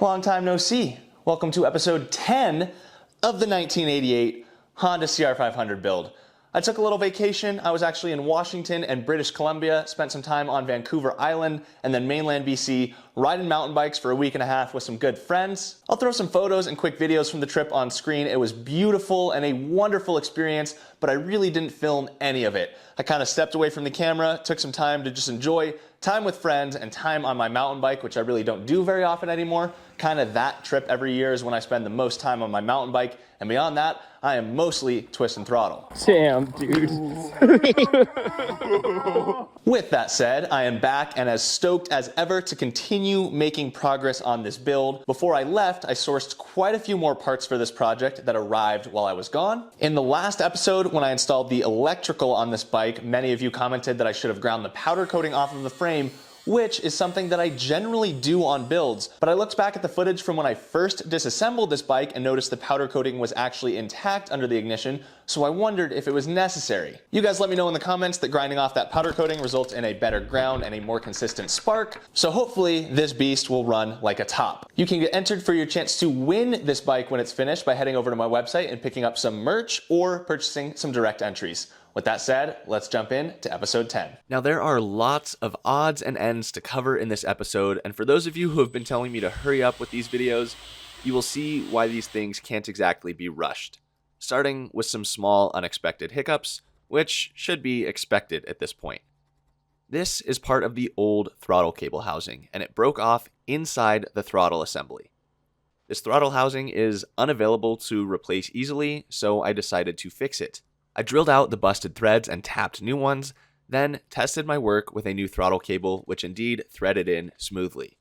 Long time no see. Welcome to episode 10 of the 1988 Honda CR500 build. I took a little vacation. I was actually in Washington and British Columbia, spent some time on Vancouver Island and then mainland BC, riding mountain bikes for a week and a half with some good friends. I'll throw some photos and quick videos from the trip on screen. It was beautiful and a wonderful experience, but I really didn't film any of it. I kind of stepped away from the camera, took some time to just enjoy time with friends and time on my mountain bike, which I really don't do very often anymore. Kind of that trip every year is when I spend the most time on my mountain bike, and beyond that, I am mostly twist and throttle. Damn, dude. With that said, I am back and as stoked as ever to continue making progress on this build. Before I left, I sourced quite a few more parts for this project that arrived while I was gone. In the last episode, when I installed the electrical on this bike, many of you commented that I should have ground the powder coating off of the frame, which is something that I generally do on builds. But I looked back at the footage from when I first disassembled this bike and noticed the powder coating was actually intact under the ignition, so I wondered if it was necessary. You guys let me know in the comments that grinding off that powder coating results in a better ground and a more consistent spark, so hopefully this beast will run like a top. You can get entered for your chance to win this bike when it's finished by heading over to my website and picking up some merch or purchasing some direct entries. With that said, let's jump in to episode 10. Now there are lots of odds and ends to cover in this episode, and for those of you who have been telling me to hurry up with these videos, you will see why these things can't exactly be rushed. Starting with some small unexpected hiccups, which should be expected at this point. This is part of the old throttle cable housing, and it broke off inside the throttle assembly. This throttle housing is unavailable to replace easily, so I decided to fix it. I drilled out the busted threads and tapped new ones, then tested my work with a new throttle cable, which indeed threaded in smoothly.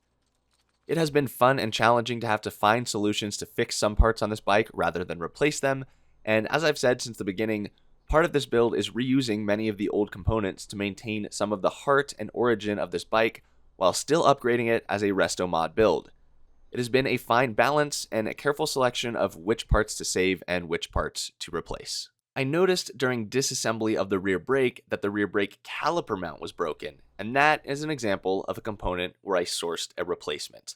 It has been fun and challenging to have to find solutions to fix some parts on this bike rather than replace them, and as I've said since the beginning, part of this build is reusing many of the old components to maintain some of the heart and origin of this bike while still upgrading it as a resto mod build. It has been a fine balance and a careful selection of which parts to save and which parts to replace. I noticed during disassembly of the rear brake that the rear brake caliper mount was broken, and that is an example of a component where I sourced a replacement.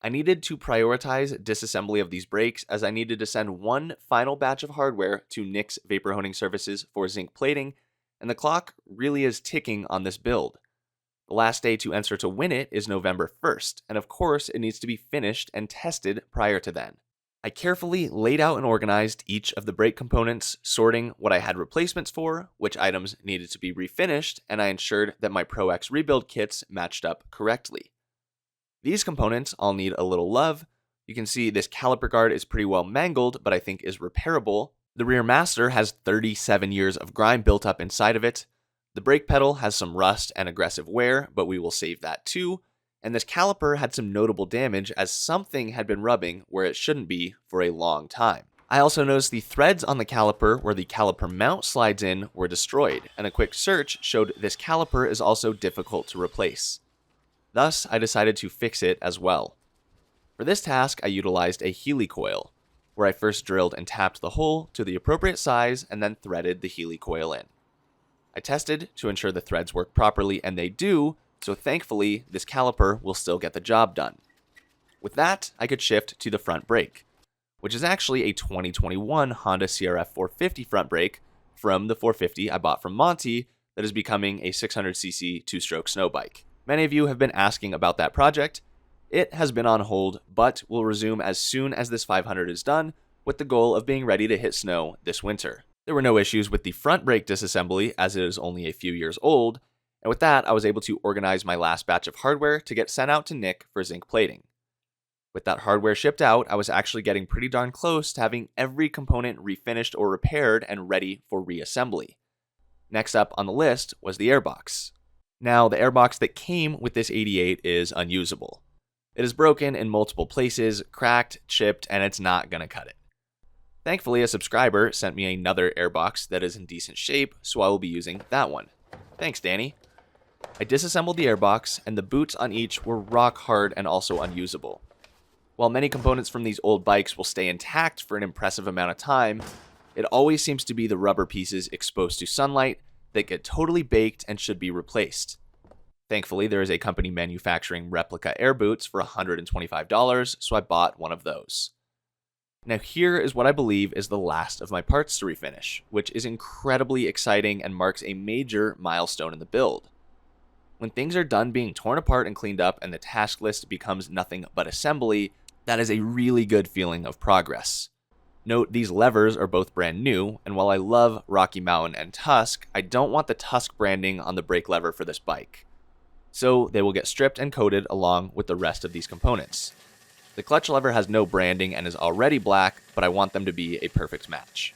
I needed to prioritize disassembly of these brakes as I needed to send one final batch of hardware to Nick's Vapor Honing Services for zinc plating, and the clock really is ticking on this build. The last day to enter to win it is November 1st, and of course it needs to be finished and tested prior to then. I carefully laid out and organized each of the brake components, sorting what I had replacements for, which items needed to be refinished, and I ensured that my MxRevival kits matched up correctly. These components all need a little love. You can see this caliper guard is pretty well mangled, but I think is repairable. The rear master has 37 years of grime built up inside of it. The brake pedal has some rust and aggressive wear, but we will save that too. And this caliper had some notable damage as something had been rubbing where it shouldn't be for a long time. I also noticed the threads on the caliper where the caliper mount slides in were destroyed, and a quick search showed this caliper is also difficult to replace. Thus, I decided to fix it as well. For this task, I utilized a Healy coil, where I first drilled and tapped the hole to the appropriate size and then threaded the Healy coil in. I tested to ensure the threads work properly, and they do, so thankfully, this caliper will still get the job done. With that, I could shift to the front brake, which is actually a 2021 Honda CRF450 front brake from the 450 I bought from Monty that is becoming a 600cc two-stroke snow bike. Many of you have been asking about that project. It has been on hold, but will resume as soon as this 500 is done, with the goal of being ready to hit snow this winter. There were no issues with the front brake disassembly as it is only a few years old, and with that, I was able to organize my last batch of hardware to get sent out to Nick for zinc plating. With that hardware shipped out, I was actually getting pretty darn close to having every component refinished or repaired and ready for reassembly. Next up on the list was the airbox. Now, the airbox that came with this 88 is unusable. It is broken in multiple places, cracked, chipped, and it's not gonna cut it. Thankfully, a subscriber sent me another airbox that is in decent shape, so I will be using that one. Thanks, Danny. I disassembled the airbox, and the boots on each were rock hard and also unusable. While many components from these old bikes will stay intact for an impressive amount of time, it always seems to be the rubber pieces exposed to sunlight that get totally baked and should be replaced. Thankfully, there is a company manufacturing replica air boots for $125, so I bought one of those. Now here is what I believe is the last of my parts to refinish, which is incredibly exciting and marks a major milestone in the build. When things are done being torn apart and cleaned up and the task list becomes nothing but assembly, that is a really good feeling of progress. Note, these levers are both brand new, and while I love Rocky Mountain and Tusk, I don't want the Tusk branding on the brake lever for this bike. So they will get stripped and coated along with the rest of these components. The clutch lever has no branding and is already black, but I want them to be a perfect match.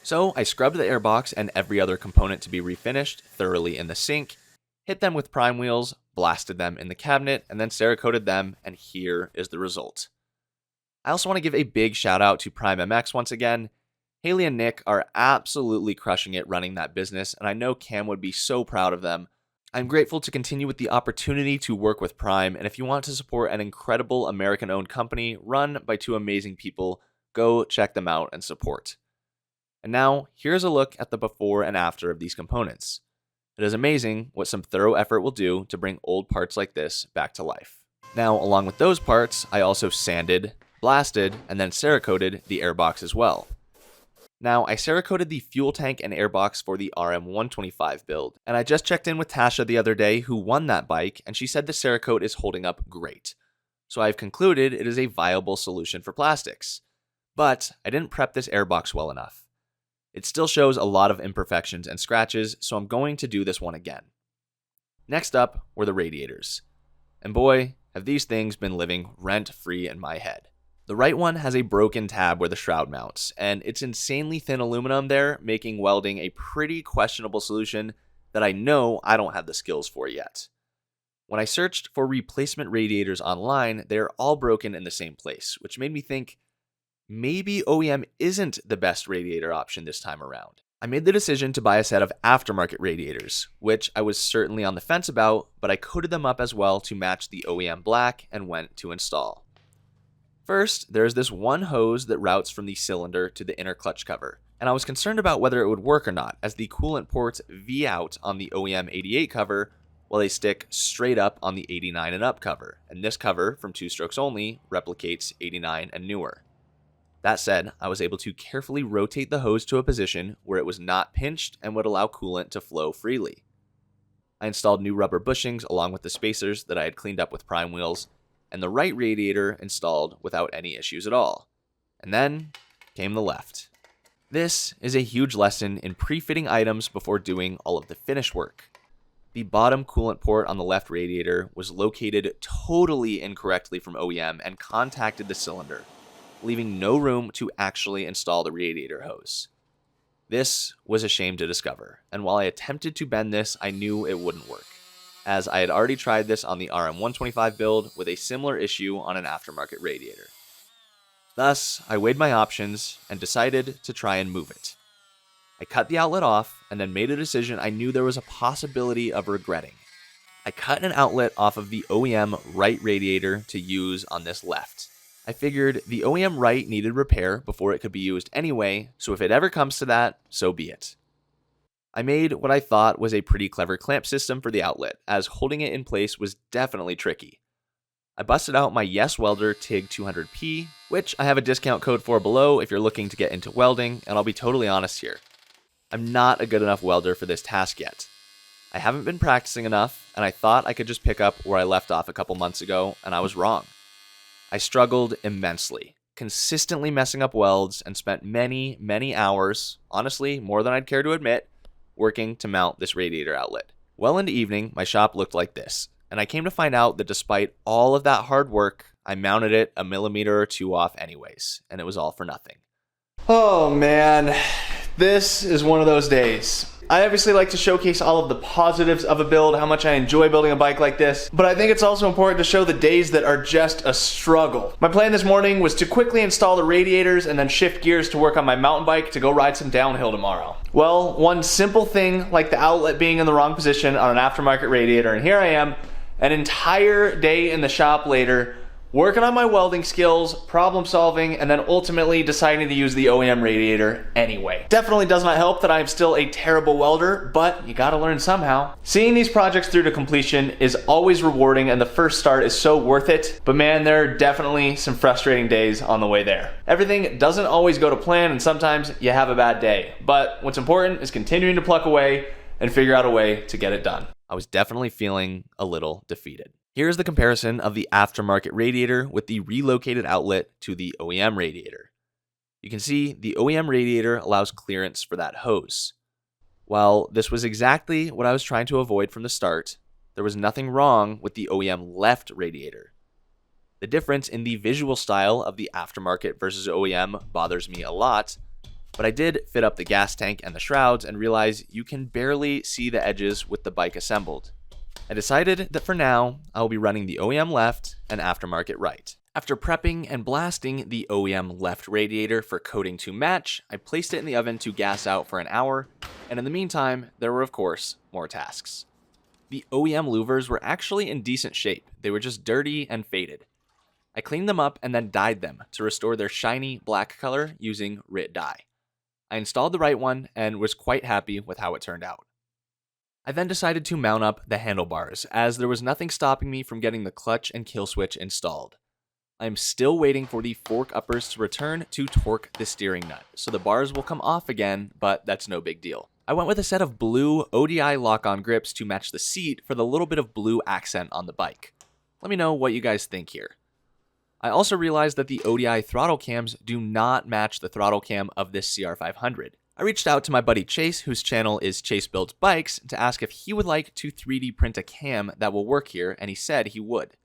So I scrubbed the airbox and every other component to be refinished thoroughly in the sink, hit them with prime wheels, blasted them in the cabinet, and then Cerakoted them, and here is the result. I also want to give a big shout out to Prime MX once again. Haley and Nick are absolutely crushing it running that business, and I know Cam would be so proud of them. I'm grateful to continue with the opportunity to work with Prime, and if you want to support an incredible American-owned company run by two amazing people, go check them out and support. And now, here's a look at the before and after of these components. It is amazing what some thorough effort will do to bring old parts like this back to life. Now, along with those parts, I also sanded, blasted, and then Cerakoted the airbox as well. Now, I Cerakoted the fuel tank and airbox for the RM125 build, and I just checked in with Tasha the other day who won that bike, and she said the Cerakote is holding up great. So I've concluded it is a viable solution for plastics. But I didn't prep this airbox well enough. It still shows a lot of imperfections and scratches, so I'm going to do this one again. Next up were the radiators. And boy, have these things been living rent-free in my head. The right one has a broken tab where the shroud mounts, and it's insanely thin aluminum there, making welding a pretty questionable solution that I know I don't have the skills for yet. When I searched for replacement radiators online, they're all broken in the same place, which made me think maybe OEM isn't the best radiator option this time around. I made the decision to buy a set of aftermarket radiators, which I was certainly on the fence about, but I coated them up as well to match the OEM black and went to install. First, there's this one hose that routes from the cylinder to the inner clutch cover, and I was concerned about whether it would work or not, as the coolant ports V out on the OEM 88 cover, while they stick straight up on the 89 and up cover, and this cover, from 2 strokes only, replicates 89 and newer. That said, I was able to carefully rotate the hose to a position where it was not pinched and would allow coolant to flow freely. I installed new rubber bushings along with the spacers that I had cleaned up with prime wheels, and the right radiator installed without any issues at all. And then came the left. This is a huge lesson in pre-fitting items before doing all of the finish work. The bottom coolant port on the left radiator was located totally incorrectly from OEM and contacted the cylinder, leaving no room to actually install the radiator hose. This was a shame to discover, and while I attempted to bend this, I knew it wouldn't work, as I had already tried this on the RM125 build with a similar issue on an aftermarket radiator. Thus, I weighed my options and decided to try and move it. I cut the outlet off and then made a decision I knew there was a possibility of regretting. I cut an outlet off of the OEM right radiator to use on this left. I figured the OEM right needed repair before it could be used anyway, so if it ever comes to that, so be it. I made what I thought was a pretty clever clamp system for the outlet, as holding it in place was definitely tricky. I busted out my Yes Welder TIG 200P, which I have a discount code for below if you're looking to get into welding, and I'll be totally honest here. I'm not a good enough welder for this task yet. I haven't been practicing enough, and I thought I could just pick up where I left off a couple months ago, and I was wrong. I struggled immensely, consistently messing up welds, and spent many, many hours, honestly more than I'd care to admit, working to mount this radiator outlet. Well into evening, my shop looked like this, and I came to find out that despite all of that hard work, I mounted it a millimeter or two off anyways, and it was all for nothing. Oh man, this is one of those days. I obviously like to showcase all of the positives of a build, how much I enjoy building a bike like this, but I think it's also important to show the days that are just a struggle. My plan this morning was to quickly install the radiators and then shift gears to work on my mountain bike to go ride some downhill tomorrow. Well, one simple thing like the outlet being in the wrong position on an aftermarket radiator, and here I am, an entire day in the shop later, working on my welding skills, problem solving, and then ultimately deciding to use the OEM radiator anyway. Definitely does not help that I am still a terrible welder, but you gotta learn somehow. Seeing these projects through to completion is always rewarding, and the first start is so worth it, but man, there are definitely some frustrating days on the way there. Everything doesn't always go to plan, and sometimes you have a bad day, but what's important is continuing to pluck away and figure out a way to get it done. I was definitely feeling a little defeated. Here's the comparison of the aftermarket radiator with the relocated outlet to the OEM radiator. You can see the OEM radiator allows clearance for that hose. While this was exactly what I was trying to avoid from the start, there was nothing wrong with the OEM left radiator. The difference in the visual style of the aftermarket versus OEM bothers me a lot, but I did fit up the gas tank and the shrouds and realize you can barely see the edges with the bike assembled. I decided that for now, I will be running the OEM left and aftermarket right. After prepping and blasting the OEM left radiator for coating to match, I placed it in the oven to gas out for an hour, and in the meantime, there were of course more tasks. The OEM louvers were actually in decent shape, they were just dirty and faded. I cleaned them up and then dyed them to restore their shiny black color using RIT dye. I installed the right one and was quite happy with how it turned out. I then decided to mount up the handlebars, as there was nothing stopping me from getting the clutch and kill switch installed. I am still waiting for the fork uppers to return to torque the steering nut, so the bars will come off again, but that's no big deal. I went with a set of blue ODI lock-on grips to match the seat for the little bit of blue accent on the bike. Let me know what you guys think here. I also realized that the ODI throttle cams do not match the throttle cam of this CR500. I reached out to my buddy Chase, whose channel is Chase Builds Bikes, to ask if he would like to 3D print a cam that will work here, and he said he would.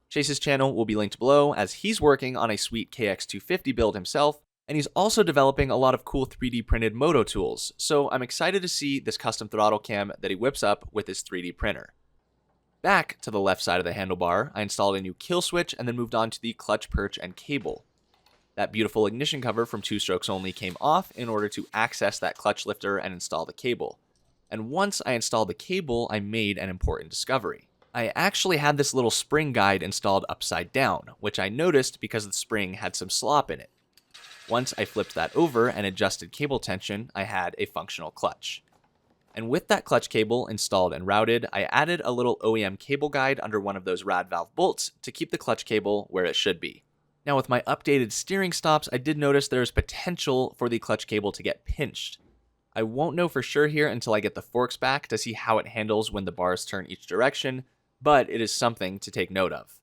Chase's channel will be linked below, as he's working on a sweet KX250 build himself, and he's also developing a lot of cool 3D printed moto tools, so I'm excited to see this custom throttle cam that he whips up with his 3D printer. Back to the left side of the handlebar, I installed a new kill switch and then moved on to the clutch perch and cable. That beautiful ignition cover from 2 strokes only came off in order to access that clutch lifter and install the cable. And once I installed the cable, I made an important discovery. I actually had this little spring guide installed upside down, which I noticed because the spring had some slop in it. Once I flipped that over and adjusted cable tension, I had a functional clutch. And with that clutch cable installed and routed, I added a little OEM cable guide under one of those rad valve bolts to keep the clutch cable where it should be. Now with my updated steering stops, I did notice there's potential for the clutch cable to get pinched. I won't know for sure here until I get the forks back to see how it handles when the bars turn each direction, but it is something to take note of.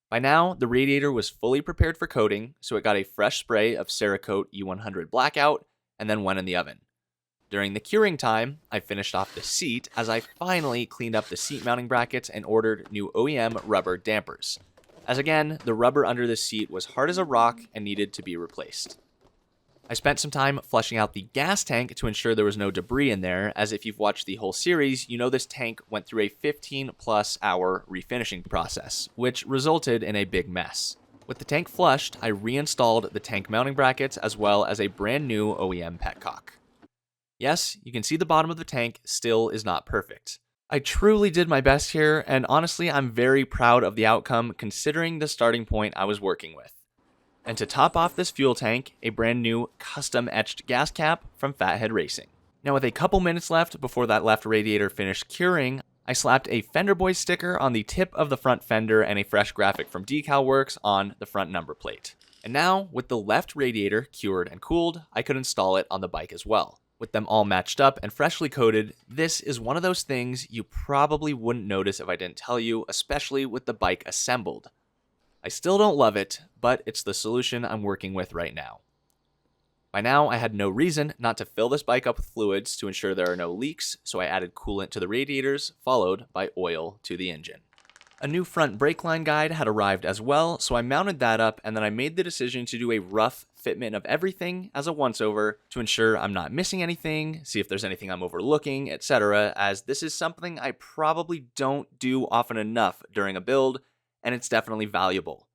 By now, the radiator was fully prepared for coating, so it got a fresh spray of Cerakote E100 Blackout and then went in the oven. During the curing time, I finished off the seat as I finally cleaned up the seat mounting brackets and ordered new OEM rubber dampers. As again, the rubber under the seat was hard as a rock and needed to be replaced. I spent some time flushing out the gas tank to ensure there was no debris in there, as if you've watched the whole series, you know this tank went through a 15+ hour refinishing process, which resulted in a big mess. With the tank flushed, I reinstalled the tank mounting brackets as well as a brand new OEM petcock. Yes, you can see the bottom of the tank still is not perfect. I truly did my best here, and honestly, I'm very proud of the outcome considering the starting point I was working with. And to top off this fuel tank, a brand new custom etched gas cap from Fathead Racing. Now with a couple minutes left before that left radiator finished curing, I slapped a Fender Boy sticker on the tip of the front fender and a fresh graphic from Decal Works on the front number plate. And now, with the left radiator cured and cooled, I could install it on the bike as well. With them all matched up and freshly coated, this is one of those things you probably wouldn't notice if I didn't tell you, especially with the bike assembled. I still don't love it, but it's the solution I'm working with right now. By now, I had no reason not to fill this bike up with fluids to ensure there are no leaks, so I added coolant to the radiators, followed by oil to the engine. A new front brake line guide had arrived as well, so I mounted that up and then I made the decision to do a rough fitment of everything as a once-over to ensure I'm not missing anything, see if there's anything I'm overlooking, etc., as this is something I probably don't do often enough during a build, and it's definitely valuable.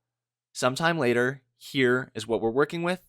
Sometime later, here is what we're working with,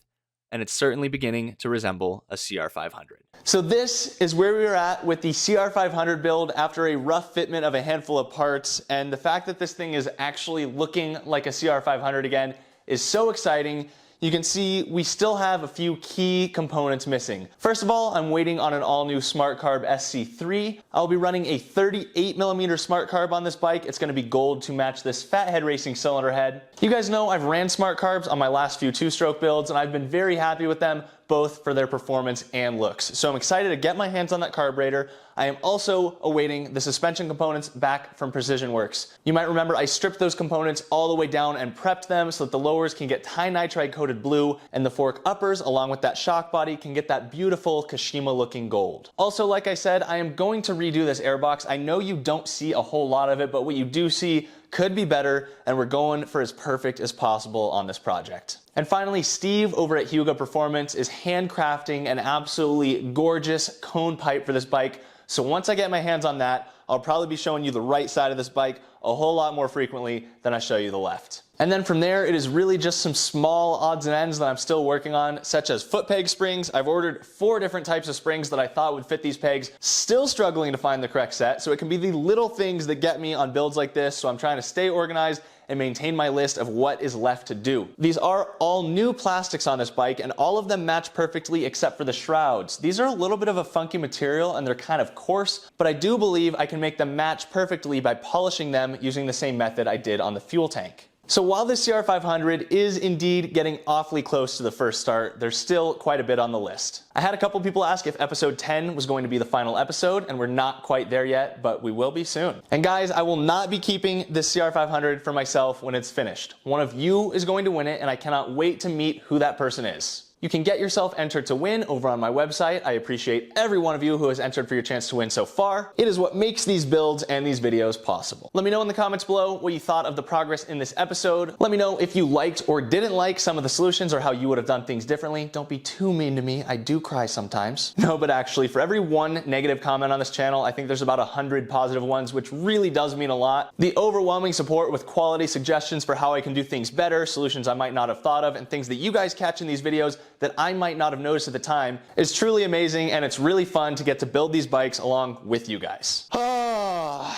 and it's certainly beginning to resemble a CR500. So this is where we were at with the CR500 build after a rough fitment of a handful of parts, and the fact that this thing is actually looking like a CR500 again is so exciting. You can see we still have a few key components missing. First of all, I'm waiting on an all-new Smart Carb SC3. I'll be running a 38mm Smart Carb on this bike. It's going to be gold to match this Fathead Racing cylinder head. You guys know I've ran Smart Carbs on my last few two-stroke builds, and I've been very happy with them, both for their performance and looks. So I'm excited to get my hands on that carburetor. I am also awaiting the suspension components back from Precision Works. You might remember I stripped those components all the way down and prepped them so that the lowers can get tie nitride coated blue and the fork uppers along with that shock body can get that beautiful Kashima looking gold. Also, like I said, I am going to redo this airbox. I know you don't see a whole lot of it, but what you do see could be better, and we're going for as perfect as possible on this project. And finally, Steve over at Hyuga Performance is handcrafting an absolutely gorgeous cone pipe for this bike. So once I get my hands on that, I'll probably be showing you the right side of this bike a whole lot more frequently than I show you the left. And then from there, it is really just some small odds and ends that I'm still working on, such as foot peg springs. I've ordered 4 different types of springs that I thought would fit these pegs, still struggling to find the correct set. So it can be the little things that get me on builds like this. So I'm trying to stay organized and maintain my list of what is left to do. These are all new plastics on this bike, and all of them match perfectly except for the shrouds. These are a little bit of a funky material and they're kind of coarse, but I do believe I can make them match perfectly by polishing them using the same method I did on the fuel tank. So while this CR500 is indeed getting awfully close to the first start, there's still quite a bit on the list. I had a couple people ask if episode 10 was going to be the final episode, and we're not quite there yet, but we will be soon. And guys, I will not be keeping this CR500 for myself when it's finished. One of you is going to win it, and I cannot wait to meet who that person is. You can get yourself entered to win over on my website. I appreciate every one of you who has entered for your chance to win so far. It is what makes these builds and these videos possible. Let me know in the comments below what you thought of the progress in this episode. Let me know if you liked or didn't like some of the solutions or how you would have done things differently. Don't be too mean to me. I do cry sometimes. No, but actually, for every one negative comment on this channel, I think there's about 100 positive ones, which really does mean a lot. The overwhelming support with quality suggestions for how I can do things better, solutions I might not have thought of, and things that you guys catch in these videos that I might not have noticed at the time is truly amazing, and it's really fun to get to build these bikes along with you guys. All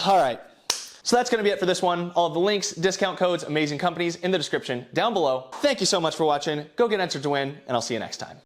right. So that's going to be it for this one. All of the links, discount codes, amazing companies in the description down below. Thank you so much for watching. Go get entered to win, and I'll see you next time.